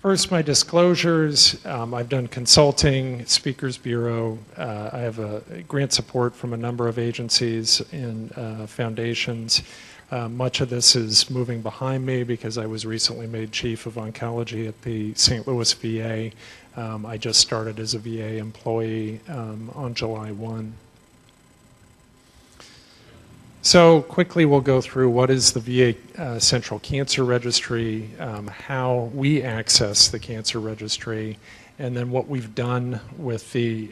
First, my disclosures. I've done consulting, Speakers Bureau. I have a grant support from a number of agencies and foundations. Much of this is moving behind me because I was recently made Chief of Oncology at the St. Louis VA. I just started as a VA employee on July 1. So quickly we'll go through what is the VA Central Cancer Registry, how we access the Cancer Registry, and then what we've done with the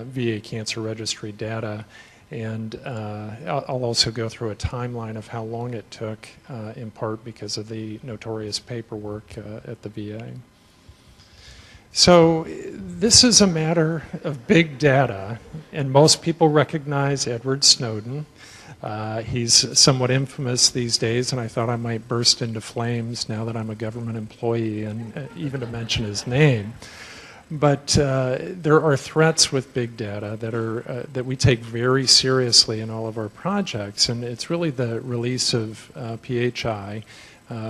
VA Cancer Registry data. And I'll also go through a timeline of how long it took, in part because of the notorious paperwork at the VA. So this is a matter of big data, and most people recognize Edward Snowden. He's somewhat infamous these days, and I thought I might burst into flames now that I'm a government employee and even to mention his name. But there are threats with big data that we take very seriously in all of our projects, and it's really the release of PHI.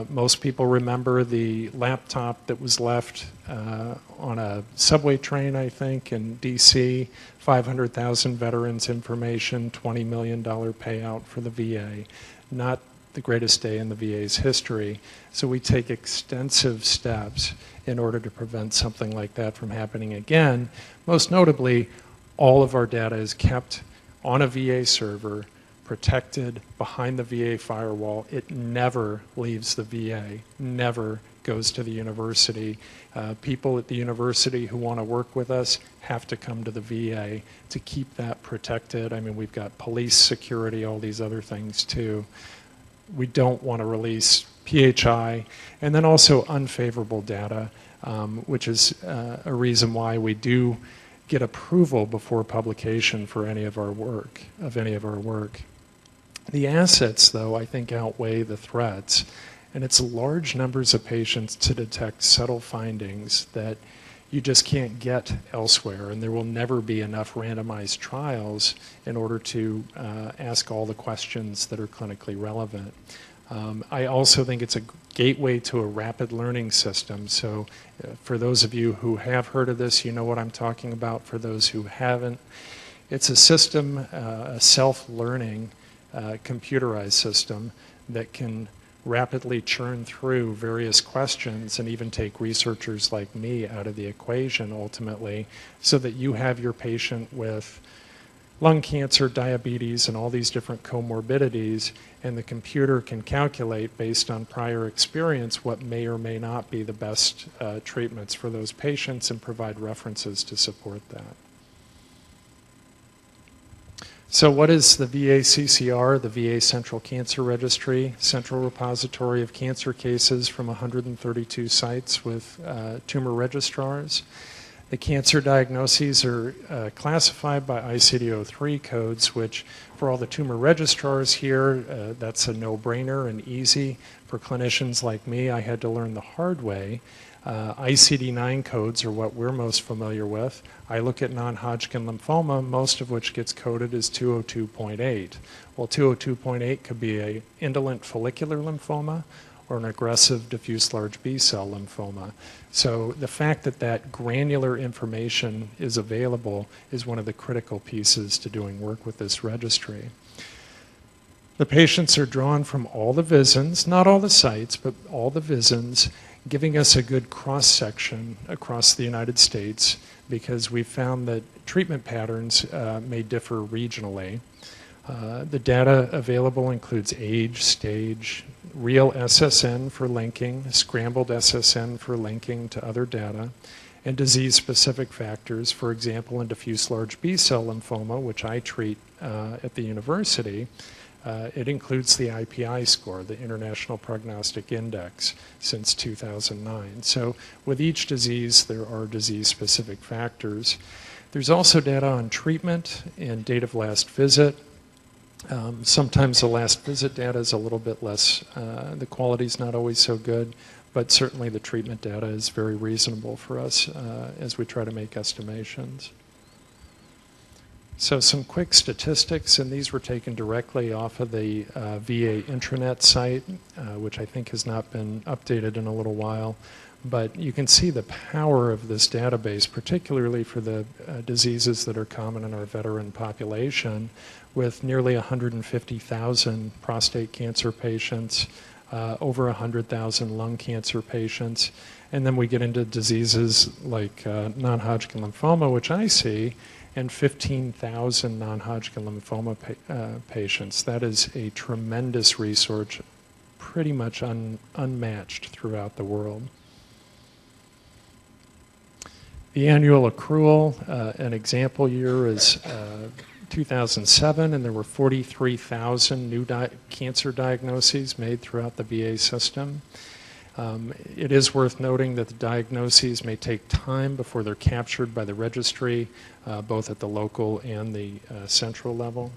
Most people remember the laptop that was left on a subway train, I think, in DC, 500,000 veterans information, $20 million payout for the VA. Not the greatest day in the VA's history. So we take extensive steps in order to prevent something like that from happening again. Most notably, all of our data is kept on a VA server, protected behind the VA firewall. It never leaves the VA, never goes to the university. People at the university who want to work with us have to come to the VA to keep that protected. I mean, we've got police security, all these other things too. We don't want to release PHI, and then also unfavorable data, which is a reason why we do get approval before publication for any of our work, The assets, though, I think outweigh the threats, and it's large numbers of patients to detect subtle findings that you just can't get elsewhere, and there will never be enough randomized trials in order to ask all the questions that are clinically relevant. I also think it's a gateway to a rapid learning system. So for those of you who have heard of this, you know what I'm talking about. For those who haven't, it's a system, a self-learning computerized system that can rapidly churn through various questions and even take researchers like me out of the equation ultimately, so that you have your patient with lung cancer, diabetes, and all these different comorbidities, and the computer can calculate based on prior experience what may or may not be the best treatments for those patients and provide references to support that. So what is the VACCR, the VA Central Cancer Registry, central repository of cancer cases from 132 sites with tumor registrars? The cancer diagnoses are classified by ICD-03 codes, which for all the tumor registrars here, that's a no-brainer and easy. For clinicians like me, I had to learn the hard way. ICD-9 codes are what we're most familiar with. I look at non-Hodgkin lymphoma, most of which gets coded as 202.8. Well, 202.8 could be an indolent follicular lymphoma or an aggressive diffuse large B-cell lymphoma. So the fact that that granular information is available is one of the critical pieces to doing work with this registry. The patients are drawn from all the VISNs, not all the sites, but all the VISNs, giving us a good cross-section across the United States, because we've found that treatment patterns may differ regionally. The data available includes age, stage, real SSN for linking, scrambled SSN for linking to other data, and disease-specific factors. For example, in diffuse large B-cell lymphoma, which I treat at the university, it includes the IPI score, the International Prognostic Index, since 2009. So with each disease, there are disease-specific factors. There's also data on treatment and date of last visit. Sometimes the last visit data is a little bit less, the quality's not always so good, but certainly the treatment data is very reasonable for us as we try to make estimations. So some quick statistics, and these were taken directly off of the VA intranet site, which I think has not been updated in a little while. But you can see the power of this database, particularly for the diseases that are common in our veteran population, with nearly 150,000 prostate cancer patients, over 100,000 lung cancer patients. And then we get into diseases like non-Hodgkin lymphoma, which I see, and 15,000 non-Hodgkin lymphoma patients. That is a tremendous resource, pretty much unmatched throughout the world. The annual accrual, an example year is 2007, and there were 43,000 new cancer diagnoses made throughout the VA system. It is worth noting that the diagnoses may take time before they're captured by the registry, both at the local and the central level.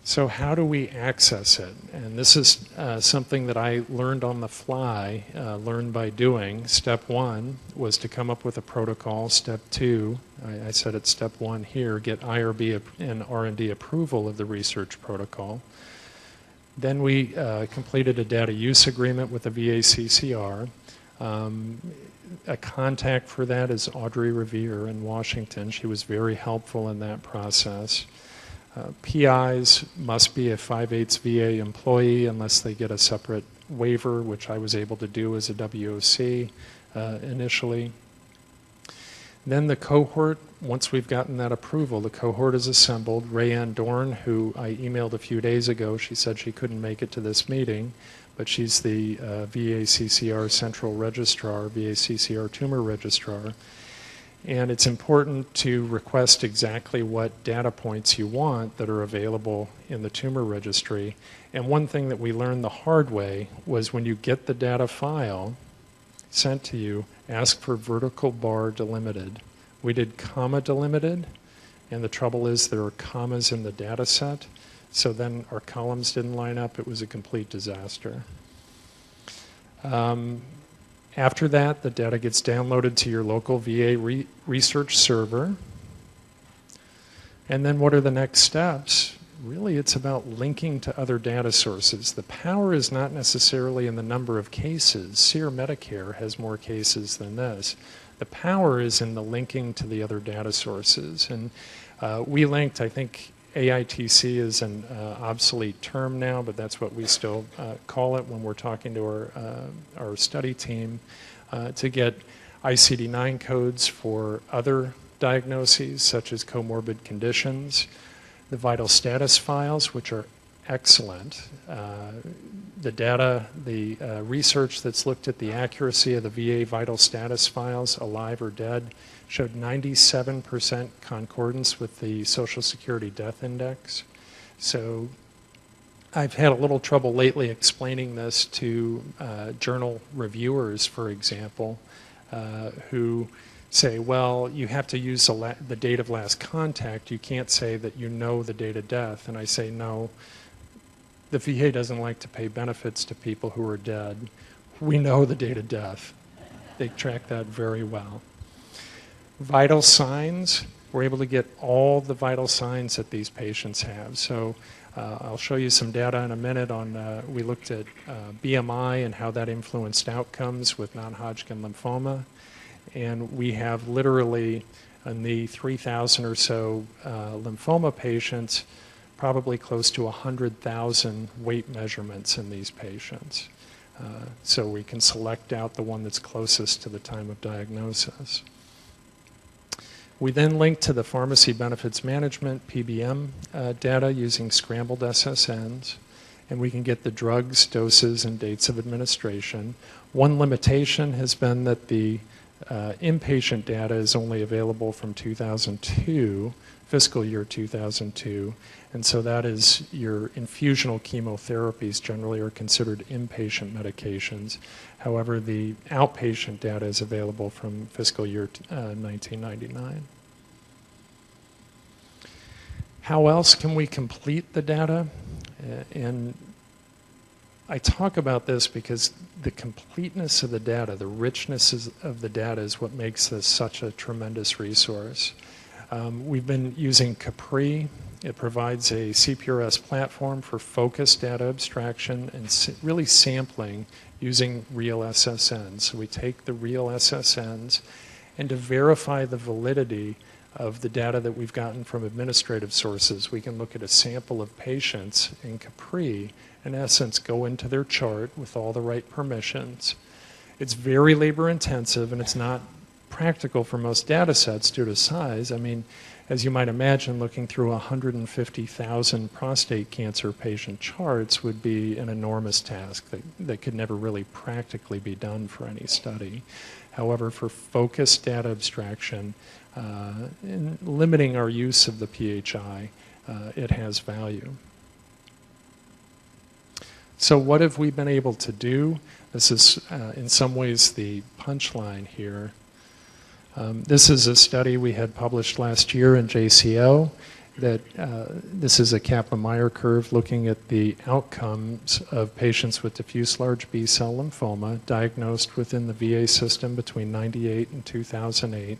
So how do we access it? And this is something that I learned on the fly, learned by doing. Step one was to come up with a protocol. Step two, I said it's step one here, get IRB and R&D approval of the research protocol. Then we completed a data use agreement with the VACCR. A contact for that is Audrey Revere in Washington. She was very helpful in that process. PIs must be a 5/8 VA employee unless they get a separate waiver, which I was able to do as a WOC initially. Then the cohort, once we've gotten that approval, the cohort is assembled. Rayanne Dorn, who I emailed a few days ago, she said she couldn't make it to this meeting, but she's the VACCR Central Registrar, VACCR Tumor Registrar. And it's important to request exactly what data points you want that are available in the tumor registry. And one thing that we learned the hard way was when you get the data file sent to you, ask for vertical bar delimited. We did comma delimited, and the trouble is there are commas in the data set, so then our columns didn't line up. It was a complete disaster. After that, the data gets downloaded to your local VA research server. And then what are the next steps? Really, it's about linking to other data sources. The power is not necessarily in the number of cases. SEER Medicare has more cases than this. The power is in the linking to the other data sources. And we linked, I think, AITC is an obsolete term now, but that's what we still call it when we're talking to our study team, to get ICD-9 codes for other diagnoses, such as comorbid conditions, the vital status files, which are excellent. The data, the research that's looked at the accuracy of the VA vital status files, alive or dead, showed 97% concordance with the Social Security Death Index. So I've had a little trouble lately explaining this to journal reviewers, for example, who say, well, you have to use the date of last contact. You can't say that you know the date of death. And I say, no, the VA doesn't like to pay benefits to people who are dead. We know the date of death. They track that very well. Vital signs, we're able to get all the vital signs that these patients have. So I'll show you some data in a minute on, we looked at BMI and how that influenced outcomes with non-Hodgkin lymphoma. And we have literally, in the 3,000 or so lymphoma patients, probably close to 100,000 weight measurements in these patients. So we can select out the one that's closest to the time of diagnosis. We then link to the Pharmacy Benefits Management, PBM, data using scrambled SSNs, and we can get the drugs, doses, and dates of administration. One limitation has been that the inpatient data is only available from 2002, fiscal year 2002, and so that is your infusional chemotherapies generally are considered inpatient medications. However, the outpatient data is available from fiscal year 1999. How else can we complete the data? And I talk about this because the completeness of the data, the richness of the data is what makes this such a tremendous resource. We've been using Capri. It provides a CPRS platform for focused data abstraction and really sampling using real SSNs. So we take the real SSNs, and to verify the validity of the data that we've gotten from administrative sources, we can look at a sample of patients in Capri, in essence, go into their chart with all the right permissions. It's very labor intensive, and it's not practical for most data sets due to size. I mean, as you might imagine, looking through 150,000 prostate cancer patient charts would be an enormous task that could never really practically be done for any study. However, for focused data abstraction and limiting our use of the PHI, it has value. So what have we been able to do? This is in some ways the punchline here. This is a study we had published last year in JCO. That this is a Kaplan-Meier curve looking at the outcomes of patients with diffuse large B-cell lymphoma diagnosed within the VA system between 1998 and 2008,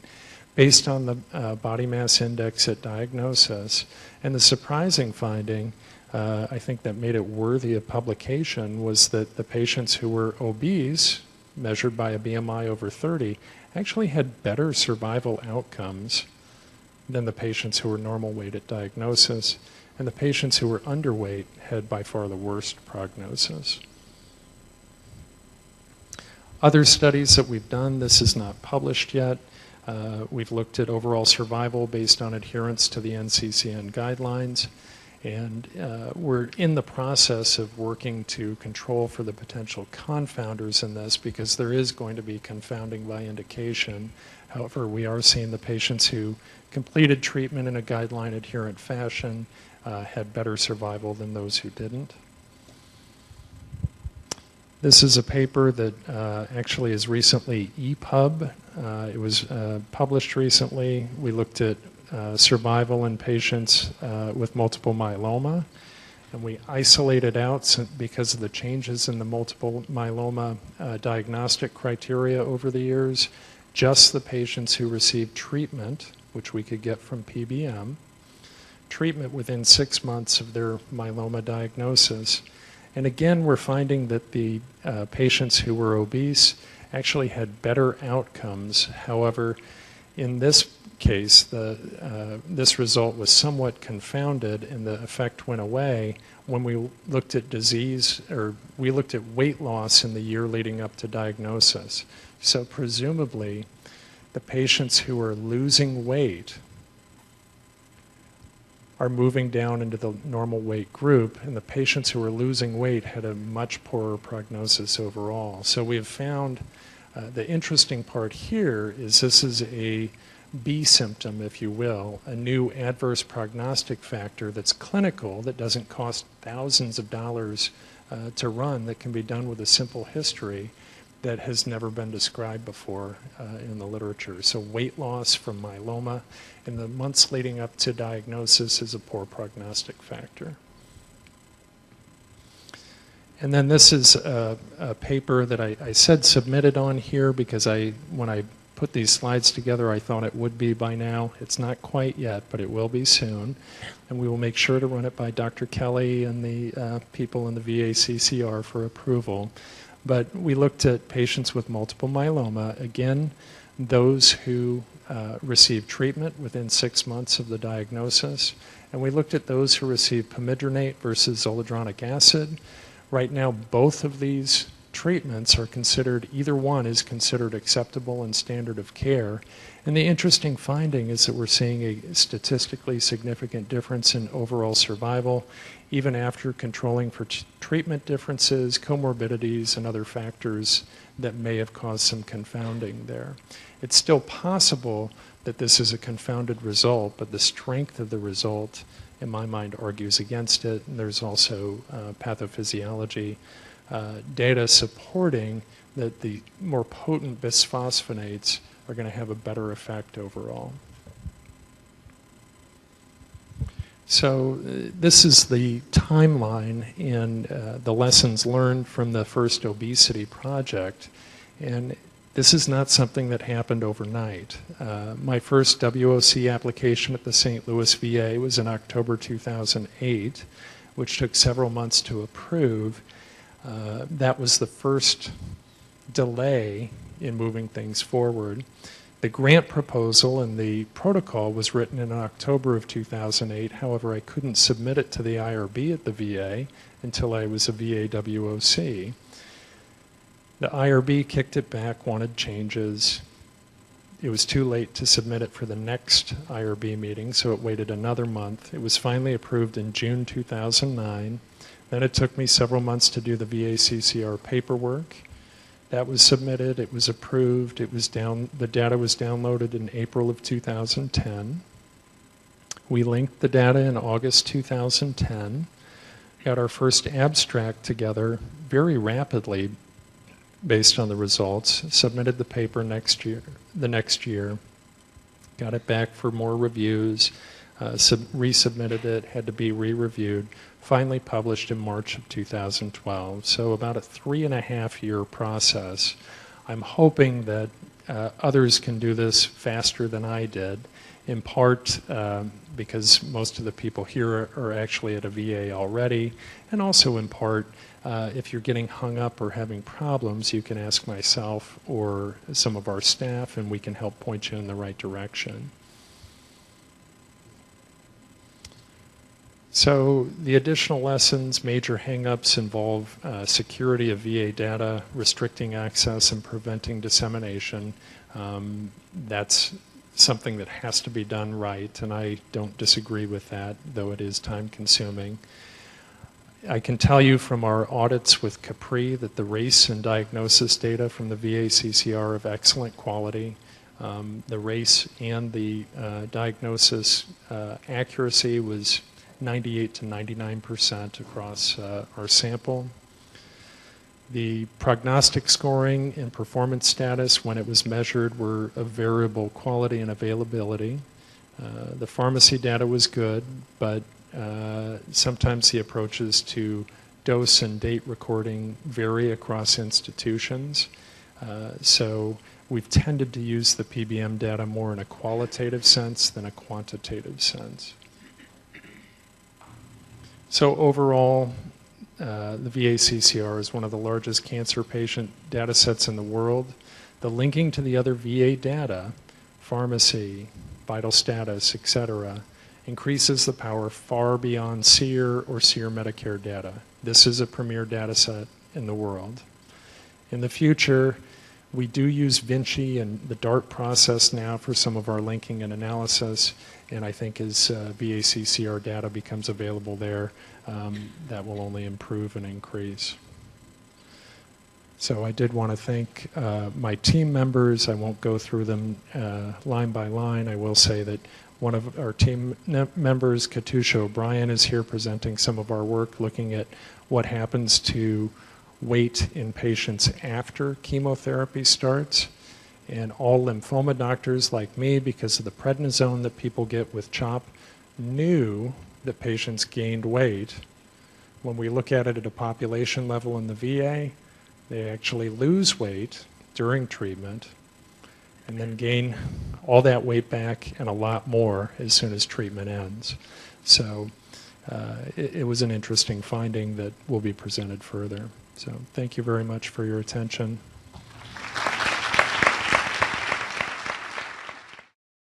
based on the body mass index at diagnosis. And the surprising finding, I think that made it worthy of publication, was that the patients who were obese, measured by a BMI over 30, actually had better survival outcomes than the patients who were normal weight at diagnosis, and the patients who were underweight had by far the worst prognosis. Other studies that we've done, this is not published yet. We've looked at overall survival based on adherence to the NCCN guidelines, and we're in the process of working to control for the potential confounders in this, because there is going to be confounding by indication. However, we are seeing the patients who completed treatment in a guideline adherent fashion had better survival than those who didn't. This is a paper that actually is recently EPUB. It was published recently. We looked at survival in patients with multiple myeloma, and we isolated out, because of the changes in the multiple myeloma diagnostic criteria over the years, just the patients who received treatment, which we could get from PBM, treatment within 6 months of their myeloma diagnosis. And again, we're finding that the patients who were obese actually had better outcomes. However, in this case, this result was somewhat confounded, and the effect went away when we looked at disease, or we looked at weight loss in the year leading up to diagnosis. So presumably, the patients who are losing weight are moving down into the normal weight group, and the patients who are losing weight had a much poorer prognosis overall. So we have found the interesting part here is this is a B symptom, if you will, a new adverse prognostic factor that's clinical, that doesn't cost thousands of dollars to run, that can be done with a simple history, that has never been described before in the literature. So weight loss from myeloma in the months leading up to diagnosis is a poor prognostic factor. And then this is a paper that I said submitted on here because when I put these slides together, I thought it would be by now. It's not quite yet, but it will be soon. And we will make sure to run it by Dr. Kelly and the people in the VACCR for approval. But we looked at patients with multiple myeloma, again, those who received treatment within 6 months of the diagnosis. And we looked at those who received pamidronate versus zoledronic acid. Right now, both of these treatments are considered, either one is considered acceptable and standard of care. And the interesting finding is that we're seeing a statistically significant difference in overall survival, even after controlling for treatment differences, comorbidities, and other factors that may have caused some confounding there. It's still possible that this is a confounded result, but the strength of the result, in my mind, argues against it. And there's also pathophysiology data supporting that the more potent bisphosphonates are going to have a better effect overall. So this is the timeline in the lessons learned from the first obesity project. And This is not something that happened overnight. My first WOC application at the St. Louis VA was in October 2008, which took several months to approve. That was the first delay in moving things forward. The grant proposal and the protocol was written in October of 2008. However, I couldn't submit it to the IRB at the VA until I was a VA WOC. The IRB kicked it back, wanted changes. It was too late to submit it for the next IRB meeting, so it waited another month. It was finally approved in June 2009. Then it took me several months to do the VACCR paperwork. That was submitted, it was approved, the data was downloaded in April of 2010. We linked the data in August 2010, got our first abstract together very rapidly based on the results, submitted the paper the next year, got it back for more reviews, resubmitted it, had to be re-reviewed, finally published in March of 2012. So about a 3.5-year process. I'm hoping that others can do this faster than I did, in part because most of the people here are actually at a VA already, and also in part if you're getting hung up or having problems, you can ask myself or some of our staff, and we can help point you in the right direction. So the additional lessons, major hang-ups involve security of VA data, restricting access, and preventing dissemination. That's something that has to be done right, and I don't disagree with that, though it is time-consuming. I can tell you from our audits with Capri that the race and diagnosis data from the VACCR are of excellent quality. The race and the diagnosis accuracy was 98 to 99% across our sample. The prognostic scoring and performance status, when it was measured, were of variable quality and availability. The pharmacy data was good, but sometimes the approaches to dose and date recording vary across institutions. So we've tended to use the PBM data more in a qualitative sense than a quantitative sense. So overall, the VACCR is one of the largest cancer patient data sets in the world. The linking to the other VA data, pharmacy, vital status, etc., increases the power far beyond SEER or SEER Medicare data. This is a premier data set in the world. In the future, we do use Vinci and the DART process now for some of our linking and analysis, and I think as VACCR data becomes available there, that will only improve and increase. So I did want to thank my team members. I won't go through them line by line. I will say that one of our team members, Katusha O'Brien, is here presenting some of our work looking at what happens to weight in patients after chemotherapy starts. And all lymphoma doctors like me, because of the prednisone that people get with CHOP, knew that patients gained weight. When we look at it at a population level in the VA, they actually lose weight during treatment and then gain all that weight back and a lot more as soon as treatment ends. So it was an interesting finding that will be presented further. So thank you very much for your attention.